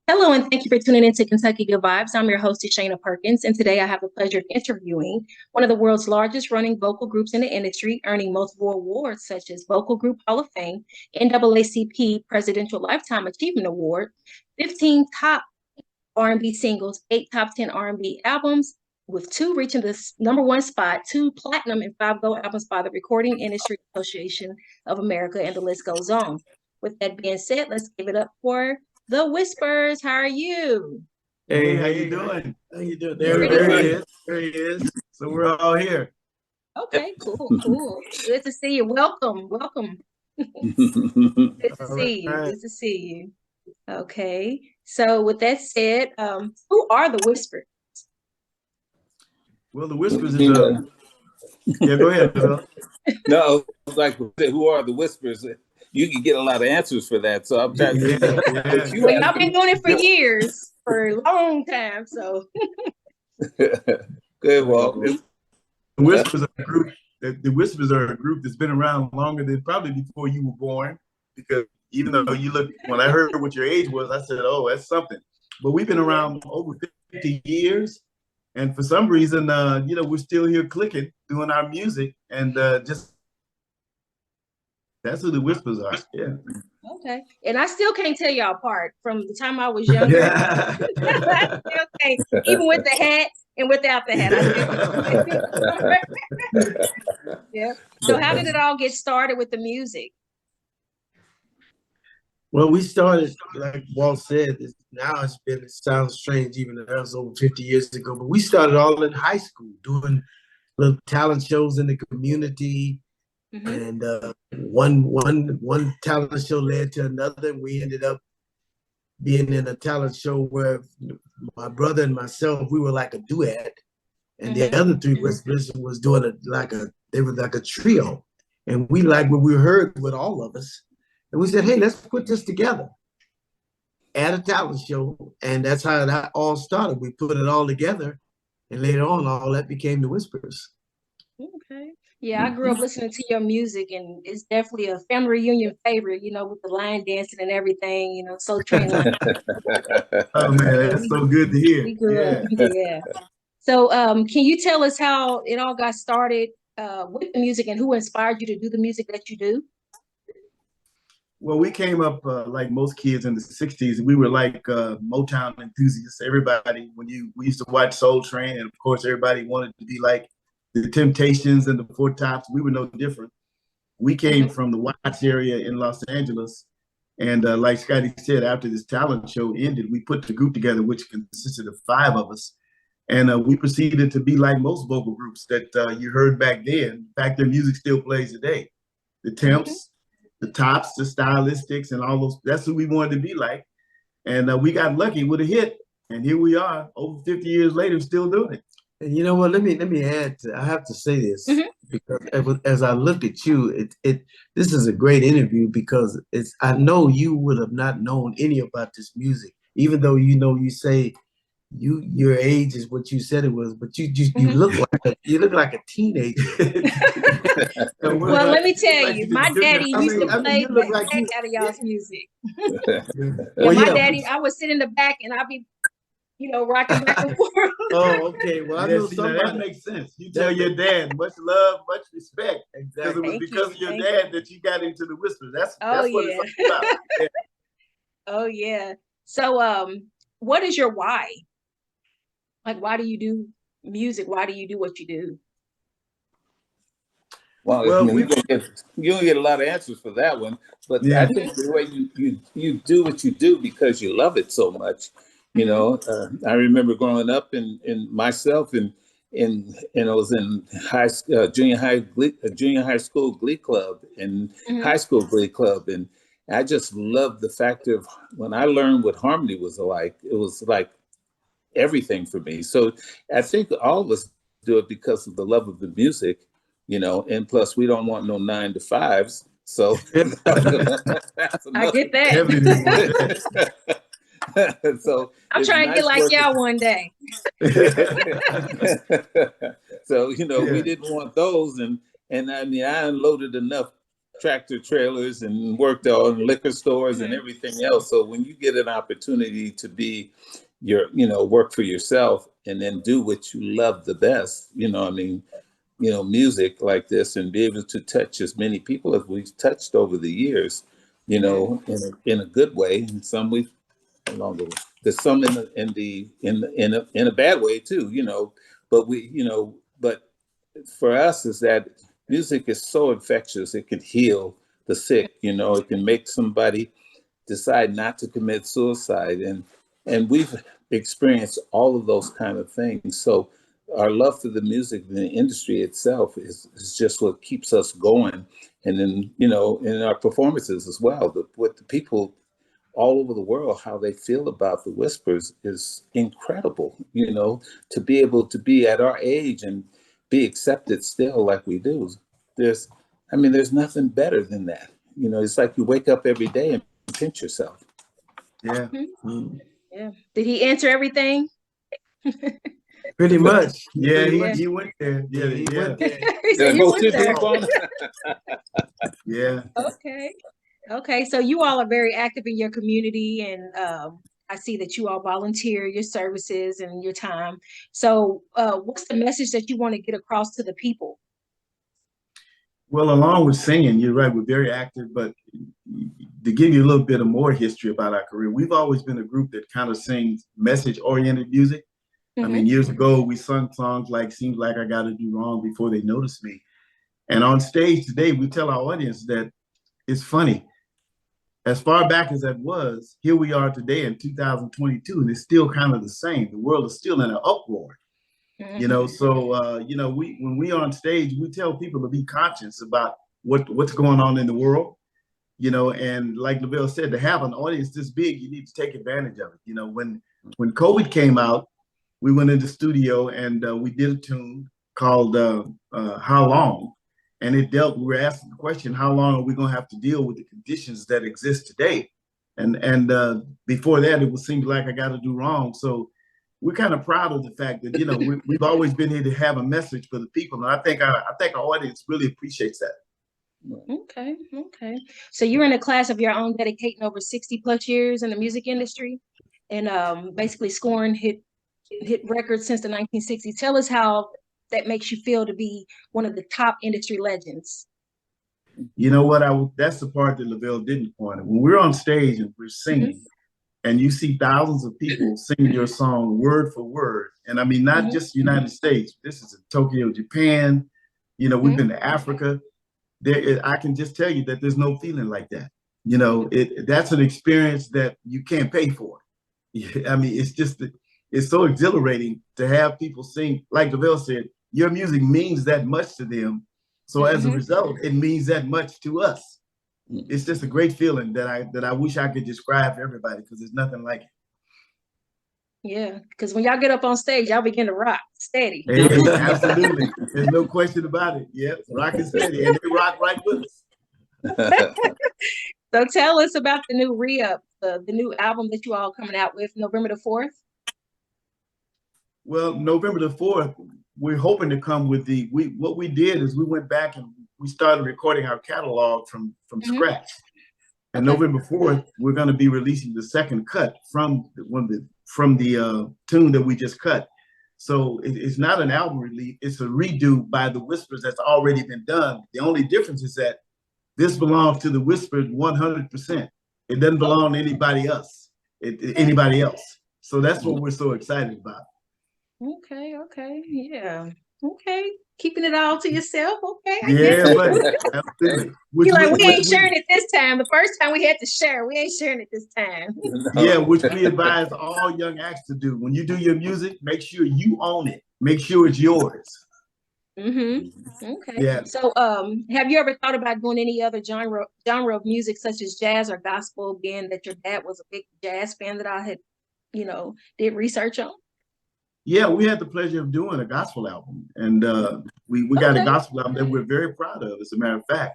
Hello, and thank you for tuning in to Kentucky Good Vibes. I'm your host, DISHAYNA Perkins, and today I have the pleasure of interviewing one of the world's largest running vocal groups in the industry, earning multiple awards such as Vocal Group Hall of Fame, NAACP Presidential Lifetime Achievement Award, 15 top R&B singles, 8 top 10 R&B albums, with 2 reaching the #1 spot, 2 platinum and 5 gold albums by the Recording Industry Association of America, and the list goes on. With that being said, let's give it up for the Whispers. How are you? Hey, how you doing? How you doing? There he is. There he is. So we're all here. Okay, cool. Good to see you. Welcome. Good to see you. Good to see you. Okay. So with that said, who are the Whispers? Well, the Whispers is yeah, go ahead, Bill. No, like who are the Whispers? You can get a lot of answers for that. So I'm trying to Well, y'all been doing it for years, for a long time. So good. Well, the Whispers are a group. The Whispers are a group that's been around longer than probably before you were born. Because even though you look, when I heard what your age was, I said, "Oh, that's something." But we've been around over 50 years, and for some reason, we're still here clicking, doing our music, and just. That's who the Whispers are. Yeah. Okay. And I still can't tell y'all apart from the time I was younger. Okay. Even with the hat and without the hat. Yeah. So how did it all get started with the music? Well, we started, like Walt said, it sounds strange, even though that was over 50 years ago, but we started all in high school doing little talent shows in the community. And one talent show led to another. We ended up being in a talent show where my brother and myself, we were like a duet, and the other 3 Whispers was doing they were like a trio, and we liked what we heard with all of us, and we said, hey, let's put this together at a talent show, and that's how that all started. We put it all together, and later on, all that became the Whispers. Okay. Yeah, I grew up listening to your music, and it's definitely a family reunion favorite, with the line dancing and everything, so train line. Oh man, that's so good to hear. We grew up, yeah. So can you tell us how it all got started with the music, and who inspired you to do the music that you do? Well, we came up like most kids in the 60s. We were like Motown enthusiasts. Everybody, we used to watch Soul Train, and of course everybody wanted to be like the Temptations and the Four Tops. We were no different. We came from the Watts area in Los Angeles. And like Scotty said, after this talent show ended, we put the group together, which consisted of 5 of us. And we proceeded to be like most vocal groups that you heard back then. In fact, their music still plays today. The Temps, the Tops, the Stylistics, and all those. That's who we wanted to be like. And we got lucky with a hit. And here we are, over 50 years later, still doing it. And you know what? Let me add. I have to say this because as I look at you, this is a great interview because I know you would have not known any about this music, even though you say your age is what you said it was, but you look like a teenager. Well, let me tell you, my daddy used to play the heck out of y'all's music. My daddy, I would sit in the back and I'd be rocking back and forth. Oh, okay. Well, I know that makes sense. You tell your dad, much love, much respect. Exactly. Because it was because of your dad that you got into the Whispers. That's what it's about. Yeah. Oh, yeah. So, what is your why? Like, why do you do music? Why do you do what you do? Well, you're gonna get a lot of answers for that one. But I think the way you do what you do because you love it so much. I remember growing up in myself and I was in junior high school glee club and high school glee club, and I just loved the fact of when I learned what harmony was like. It was like everything for me. So I think all of us do it because of the love of the music, and plus we don't want no 9 to 5s. So I get that. So I'm trying to get like y'all one day. So we didn't want those, and I mean I unloaded enough tractor trailers and worked on liquor stores and everything else. So when you get an opportunity to be work for yourself and then do what you love the best, I mean, music like this, and be able to touch as many people as we've touched over the years, in a good way, and some we've along the way. There's some in a bad way too, but but for us is that music is so infectious. It can heal the sick, it can make somebody decide not to commit suicide, and we've experienced all of those kind of things. So our love for the music and the industry itself is just what keeps us going. And then, in our performances as well, what the people all over the world, how they feel about the Whispers is incredible, to be able to be at our age and be accepted still like we do. There's nothing better than that. It's like you wake up every day and pinch yourself. Yeah. Yeah. Did he answer everything? Pretty much. Yeah, Pretty he went there. Yeah, He yeah. went there. He said you went there. Yeah. Okay. So you all are very active in your community, and I see that you all volunteer your services and your time. So what's the message that you want to get across to the people? Well, along with singing, you're right, we're very active, but to give you a little bit of more history about our career, we've always been a group that kind of sings message-oriented music. I mean, years ago, we sung songs like Seems Like I Gotta Do Wrong Before They Notice Me. And on stage today, we tell our audience that it's funny. As far back as that was, here we are today in 2022, and it's still kind of the same. The world is still in an uproar. So when we are on stage, we tell people to be conscious about what's going on in the world, and like Lavelle said, to have an audience this big, you need to take advantage of it. When COVID came out, we went into the studio and we did a tune called How Long? And we were asking the question, how long are we going to have to deal with the conditions that exist today? And before that, it seemed like I got to do wrong. So we're kind of proud of the fact that, we've always been here to have a message for the people. And I think our audience really appreciates that. Okay. So you're in a class of your own, dedicating over 60 plus years in the music industry, and basically scoring hit records since the 1960s. Tell us how that makes you feel to be one of the top industry legends. You know what? That's the part that Lavelle didn't point out. When we're on stage and we're singing, and you see thousands of people singing your song word for word, and I mean, not just the United States. This is in Tokyo, Japan. We've been to Africa. I can just tell you that there's no feeling like that. That's an experience that you can't pay for. I mean, it's so exhilarating to have people sing. Like Lavelle said, your music means that much to them. So as a result, it means that much to us. It's just a great feeling that I wish I could describe to everybody, because there's nothing like it. Yeah, because when y'all get up on stage, y'all begin to rock steady. Absolutely. There's no question about it. Yep, rock and steady, and they rock right with us. So tell us about the new re-up, the new album that you all coming out with November the 4th. Well, November the 4th, we're hoping to come with what we did is we went back and we started recording our catalog from scratch. And November 4th, we're going to be releasing the second cut from the tune that we just cut. So it's not an album release, it's a redo by the Whispers that's already been done. The only difference is that this belongs to the Whispers 100%. It doesn't belong to anybody else. So that's what we're so excited about. Okay, yeah. Okay, keeping it all to yourself. Okay, I yeah, but absolutely. We ain't sharing it this time. The first time we had to share, we ain't sharing it this time. Yeah, which we advise all young acts to do. When you do your music, make sure you own it. Make sure it's yours. Okay. Yeah. So, have you ever thought about doing any other genre of music, such as jazz or gospel? Being that your dad was a big jazz fan that I had, did research on. Yeah, we had the pleasure of doing a gospel album, and we got a gospel album that we're very proud of, as a matter of fact.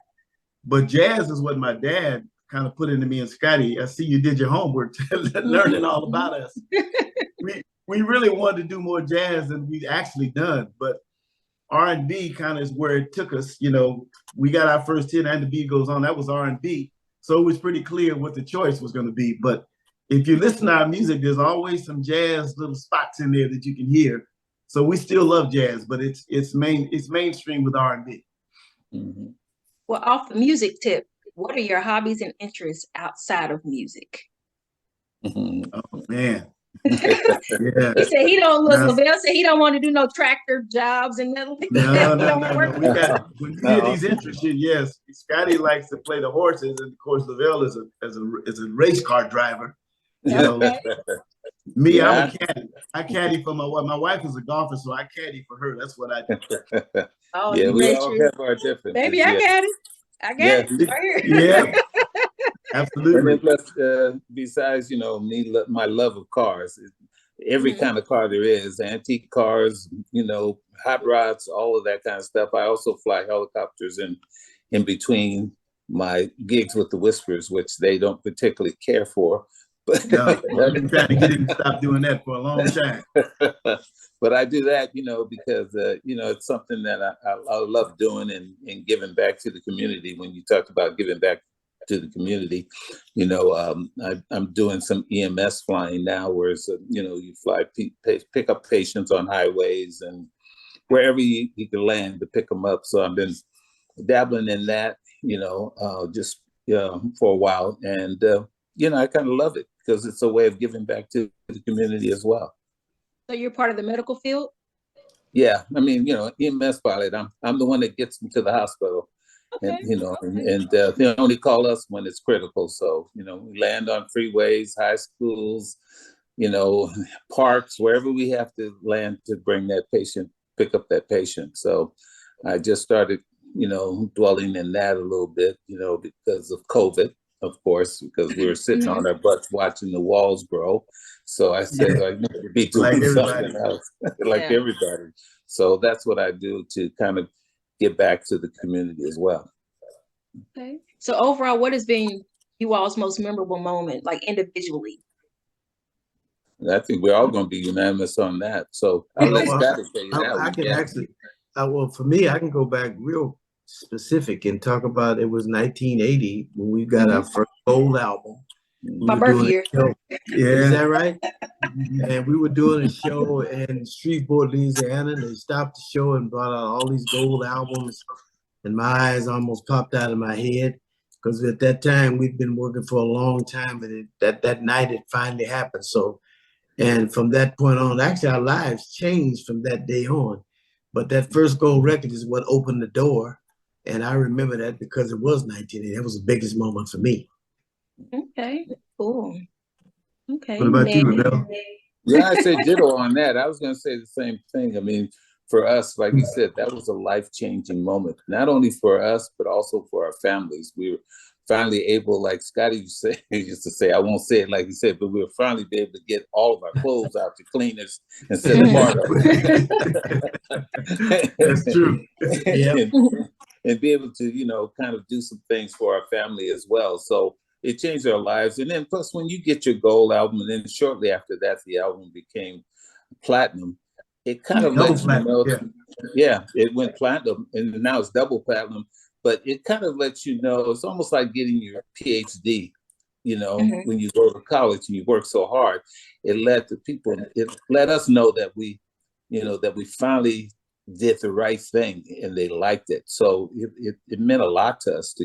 But jazz is what my dad kind of put into me and Scotty. I see you did your homework, learning all about us. We really wanted to do more jazz than we've actually done, but R&B kind of is where it took us. You know, we got our first hit, and the beat goes on. That was R&B, so it was pretty clear what the choice was going to be. But if you listen to our music, there's always some jazz little spots in there that you can hear. So we still love jazz, but it's mainstream with R&B. Mm-hmm. Well, off the music tip, what are your hobbies and interests outside of music? Mm-hmm. Oh man. Yeah. He said he don't look. Lavelle said he don't want to do no tractor jobs and nothing. No. We got when you hear these interests. Yes, Scotty likes to play the horses, and of course Lavelle is a race car driver. You know, me, yeah. I'm a caddy. I caddy for my wife. My wife is a golfer, so I caddy for her. That's what I do. Oh, yeah, we all have our differences. Baby, I caddy. I got it right here. Yeah. Absolutely. And then plus, besides, you know, my love of cars, every kind of car there is, antique cars, you know, hot rods, all of that kind of stuff. I also fly helicopters in between my gigs with the Whispers, which they don't particularly care for. But no, I've been trying to get him to stop doing that for a long time. But I do that, you know, because, you know, it's something that I love doing and giving back to the community. When you talked about giving back to the community, you know, I'm doing some EMS flying now, where it's, you know, you fly, pick up patients on highways and wherever you can land to pick them up. So I've been dabbling in that, you know, just for a while. And, you know, I kind of love it because it's a way of giving back to the community as well. So you're part of the medical field? Yeah, I mean, you know, EMS pilot. I'm the one that gets them to the hospital. Okay. And you know, and they only call us when it's critical. So, you know, we land on freeways, high schools, you know, parks, wherever we have to land to bring that patient, pick up that patient. So I just started, you know, dwelling in that a little bit, you know, because of COVID, of course, because we were sitting on our butts watching the walls grow. So I said, I need to be doing something else, like everybody. So that's what I do to kind of get back to the community as well. Okay. So overall, what has been you all's most memorable moment, like individually? And I think we're all going to be unanimous on that. So I'll let Scotty tell you that. I can actually, well, for me, I can go back real specific and talk about it was 1980 when we got our first gold album. My birth year. Yeah, is that right? And we were doing a show in Shreveport, Louisiana. And they stopped the show and brought out all these gold albums, and my eyes almost popped out of my head because at that time we'd been working for a long time, and that night it finally happened. So, and from that point on, actually our lives changed from that day on. But that first gold record is what opened the door, and I remember that because it was 1980. That was the biggest moment for me. Okay, cool. Okay. What about you, Lavelle? Yeah, I said ditto on that. I was going to say the same thing. I mean, for us, like you said, that was a life-changing moment, not only for us, but also for our families. We were finally able, like Scotty used to say, I won't say it like he said, but we were finally be able to get all of our clothes out to cleaners and set them apart. That's true. And be able to, you know, kind of do some things for our family as well. So it changed our lives. And then plus when you get your gold album, and then shortly after that, the album became platinum, it kind of lets you know, it went platinum and now it's double platinum, but it kind of lets you know, it's almost like getting your PhD, you know, when you go to college and you work so hard. It let us know that we, you know, that we finally did the right thing and they liked it. So it meant a lot to us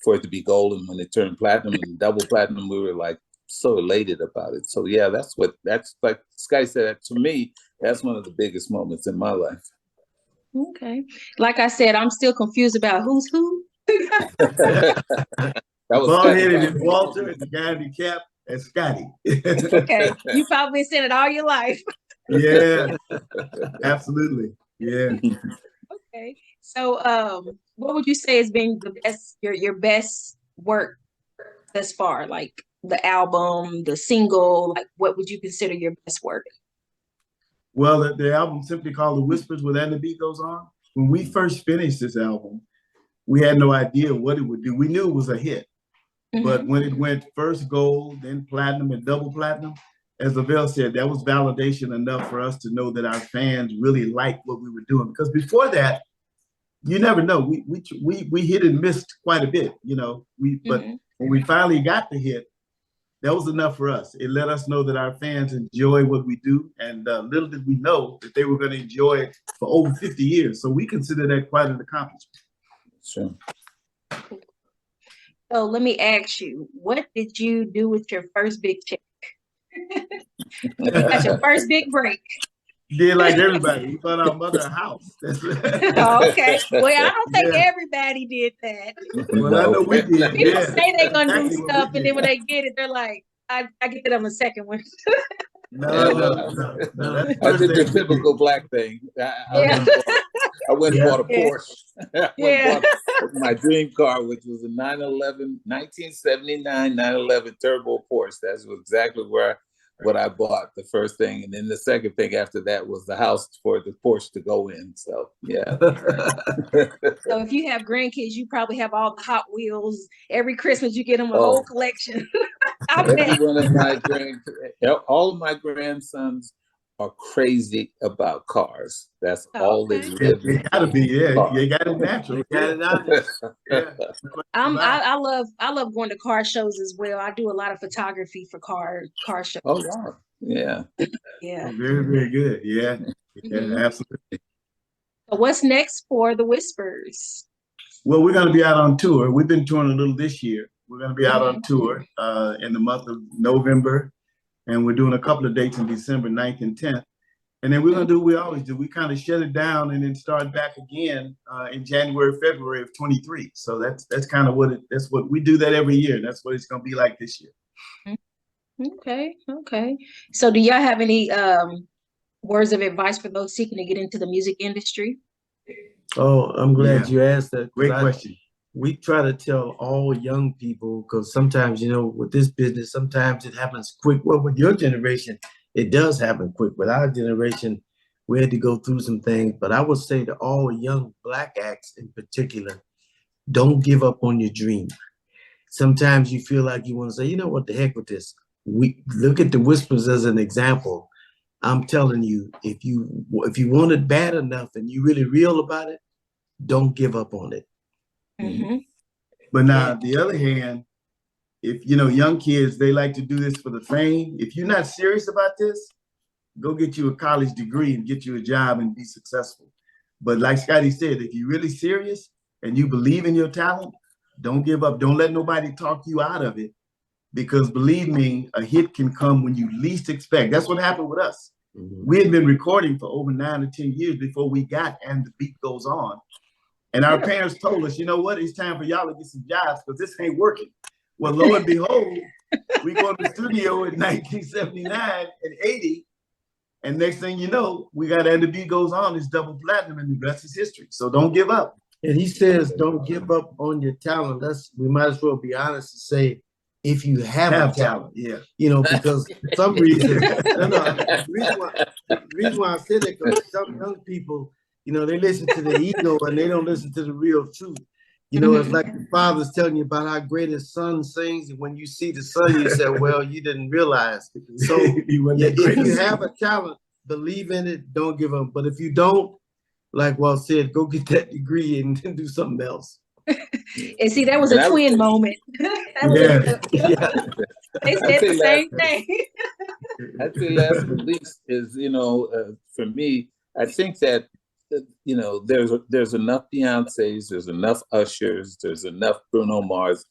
for it to be gold, and when it turned platinum and double platinum, we were like so elated about it. So yeah, that's like Sky said, to me, that's one of the biggest moments in my life. Okay. Like I said, I'm still confused about who's who. That was bald-headed and Walter, and the guy in the cap, and Scotty. Okay. You probably said it all your life. Yeah, absolutely. Yeah. Okay. So what would you say has been the best, your best work thus far? Like the album, the single, like what would you consider your best work? Well, the album simply called The Whispers, with And the Beat Goes On. When we first finished this album, we had no idea what it would do. We knew it was a hit, but when it went first gold, then platinum and double platinum, as Lavelle said, that was validation enough for us to know that our fans really liked what we were doing. Because before that, you never know. We hit and missed quite a bit, you know. But when we finally got the hit, that was enough for us. It let us know that our fans enjoy what we do, and little did we know that they were going to enjoy it for over 50 years. So we consider that quite an accomplishment. Sure. So let me ask you, what did you do with your first big check? You got your first big break. Did like everybody. We bought our mother a house. Okay. Well, I don't think everybody did that. Well, I know we did. People say they're gonna do Exactly stuff, and then when they get it, they're like, I get that on the second one. No. I did the typical black thing. I went and bought a Porsche. Bought my dream car, which was a 1979 911 turbo Porsche. That's exactly what I bought, the first thing. And then the second thing after that was the house for the Porsche to go in. So, yeah. So if you have grandkids, you probably have all the Hot Wheels. Every Christmas, you get them a whole collection. All of my grandsons are crazy about cars. That's all they live. They gotta be, yeah. You got it natural. I love going to car shows as well. I do a lot of photography for car shows. Oh wow. Yeah. Yeah. Very, very good. Yeah. Absolutely. So what's next for the Whispers? Well, we're gonna be out on tour. We've been touring a little this year. We're gonna be out on tour in the month of November. And we're doing a couple of dates in December 9th and 10th. And then we're going to do what we always do. We kind of shut it down and then start back again in January, February of 23. So that's kind of that's what we do that every year. That's what it's going to be like this year. Okay. So do y'all have any words of advice for those seeking to get into the music industry? Oh, I'm glad you asked that. Great question. We try to tell all young people, because sometimes, you know, with this business, sometimes it happens quick. Well, with your generation, it does happen quick. With our generation, we had to go through some things. But I would say to all young Black acts in particular, don't give up on your dream. Sometimes you feel like you want to say, you know what, the heck with this. We look at the Whispers as an example. I'm telling you, if you want it bad enough and you really real about it, don't give up on it. But now, on the other hand, if you know young kids, they like to do this for the fame. If you're not serious about this, go get you a college degree and get you a job and be successful. But like Scotty said, if you're really serious and you believe in your talent, don't give up. Don't let nobody talk you out of it, because believe me, a hit can come when you least expect. That's what happened with us. We had been recording for over 9 or 10 years before we got And the Beat Goes On. And our parents told us, you know what, it's time for y'all to get some jobs because this ain't working. Well, lo and behold, we go to the studio in 1979 and 80. And next thing you know, we got And the Beat Goes On, it's double platinum, and the rest is history. So don't give up. And he says, don't give up on your talent. We might as well be honest and say, if you have talent, yeah, you know, because for some reason, the reason why I said that, because some young people, you know, they listen to the ego and they don't listen to the real truth. You know, it's like the father's telling you about how great his son sings, and when you see the son, you say, well, you didn't realize. So if you have a talent, believe in it, don't give up. But if you don't, like Walt said, go get that degree and then do something else. And see, that was a twin moment. They said the same thing. I'd say last but least is, you know, for me, I think that, you know, there's enough Beyoncés, there's enough Ushers, there's enough Bruno Mars.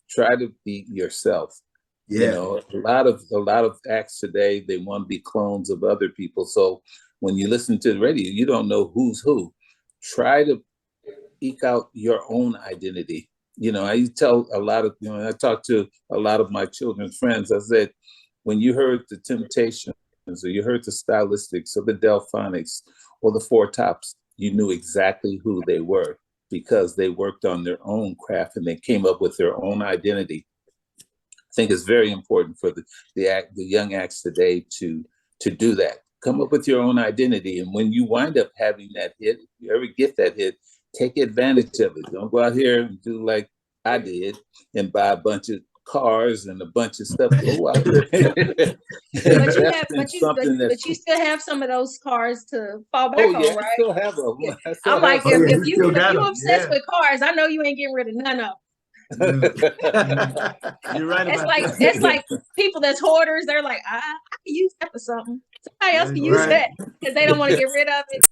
Try to be yourself. You know, a lot of acts today, they want to be clones of other people. So when you listen to the radio, you don't know who's who. Try to eke out your own identity. You know, I tell a lot of, you know, I talk to a lot of my children's friends. I said, when you heard the Temptations, or you heard the Stylistics, or the Delphonics, or the Four Tops, you knew exactly who they were because they worked on their own craft and they came up with their own identity. I think it's very important for the young acts today to do that. Come up with your own identity, and when you wind up having that hit, if you ever get that hit, take advantage of it. Don't go out here and do like I did and buy a bunch of cars and a bunch of stuff. Go out there. But you still have some of those cars to fall back on, yeah, right? I still have them. Yeah. I'm like, if you obsessed with cars, I know you ain't getting rid of none of them. You're right. It's like people that's hoarders. They're like, I can use that for something. Somebody else can use that because they don't want to get rid of it.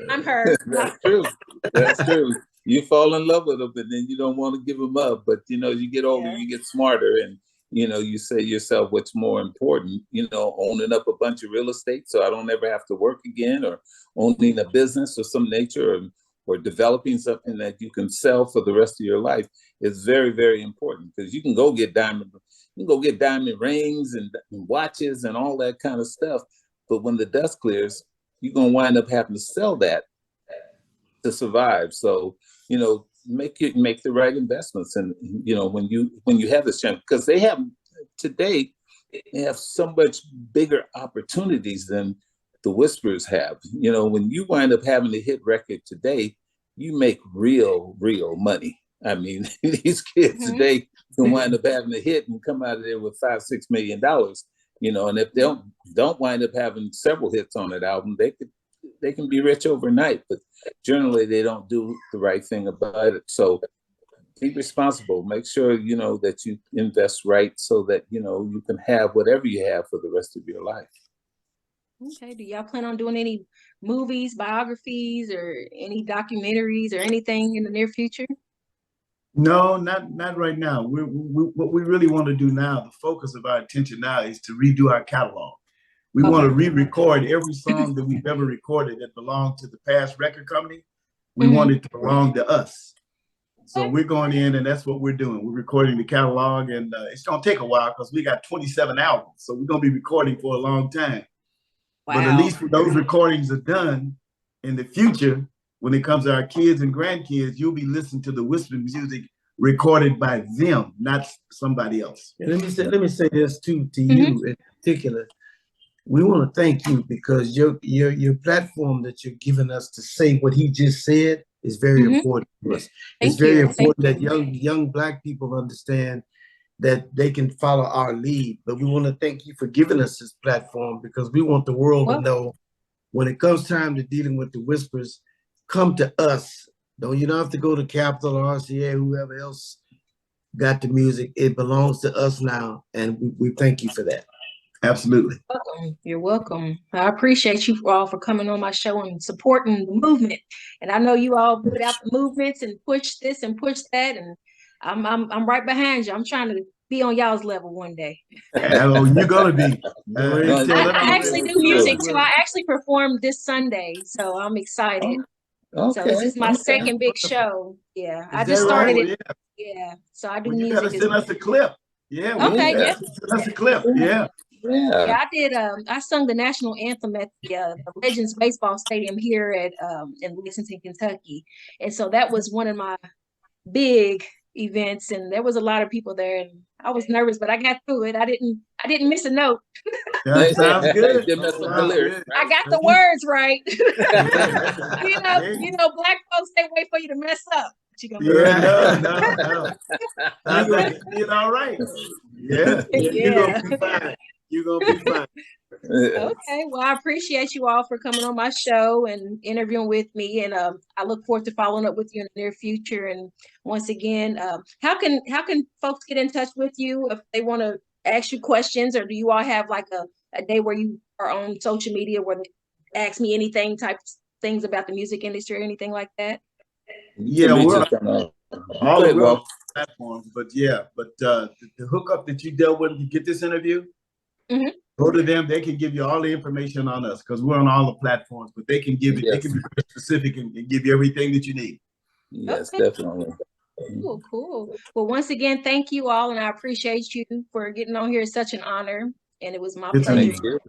I'm her. That's true. That's true. You fall in love with them, but then you don't want to give them up. But you get older, you get smarter, and you say to yourself, what's more important? Owning up a bunch of real estate so I don't ever have to work again, or owning a business of some nature, or developing something that you can sell for the rest of your life is very, very important, because you can go get diamond rings and watches and all that kind of stuff. But when the dust clears, you're going to wind up having to sell that to survive. So, make the right investments. And, when you have this chance, because they have so much bigger opportunities than the Whispers have. When you wind up having a hit record today, you make real money. I mean, these kids today can wind up having a hit and come out of there with $5-6 million, and if they don't wind up having several hits on that album, they can be rich overnight, but generally they don't do the right thing about it. So be responsible. Make sure, that you invest right so that, you can have whatever you have for the rest of your life. Okay. Do y'all plan on doing any movies, biographies, or any documentaries or anything in the near future? No, not right now. What we really want to do now, the focus of our attention now, is to redo our catalog. We want to re-record every song that we've ever recorded that belonged to the past record company. We want it to belong to us. So we're going in, and that's what we're doing. We're recording the catalog, and it's going to take a while because we got 27 albums. So we're going to be recording for a long time. Wow. But at least when those recordings are done, in the future, when it comes to our kids and grandkids, you'll be listening to the Whisper music recorded by them, not somebody else. And let me say this too to you in particular. We want to thank you because your platform that you're giving us to say what he just said is very important to us. It's very important that young Black people understand that they can follow our lead. But we want to thank you for giving us this platform, because we want the world to know when it comes time to dealing with the Whispers, come to us. You don't have to go to Capitol or RCA, whoever else got the music. It belongs to us now, and we thank you for that. Absolutely. You're welcome. I appreciate you all for coming on my show and supporting the movement. And I know you all put out the movements and push this and push that, and I'm right behind you. I'm trying to be on y'all's level one day. You're gonna be. I actually do music too. I actually performed this Sunday, so I'm excited. So this is my second big show. Yeah, I just started it. Yeah, so I do music. You gotta send us a clip. Yeah. Okay. Yeah. Send us a clip. Yeah. Yeah, I did. I sung the national anthem at the Legends Baseball Stadium here in Lexington, Kentucky, and so that was one of my big events, and there was a lot of people there, and I was nervous, but I got through it. I didn't miss a note. That sounds good. I got the words right. you know, Black folks, they wait for you to mess up. No. I'm gonna be all right. Yeah. You're gonna be fine. Okay, well, I appreciate you all for coming on my show and interviewing with me, and I look forward to following up with you in the near future. And once again, how can folks get in touch with you if they want to ask you questions, or do you all have like a day where you are on social media where they ask me anything type things about the music industry or anything like that? Yeah, we're on all the platforms, but the hookup that you dealt with to get this interview, go to them. They can give you all the information on us because we're on all the platforms, but they can give it. They can be very specific and give you everything that you need. Yes, definitely. Cool. Well, once again, thank you all, and I appreciate you for getting on here. It's such an honor, and it was my pleasure.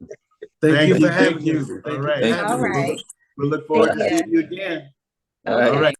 Thank you for having you. All right. All right. We'll look forward to seeing you again. All right.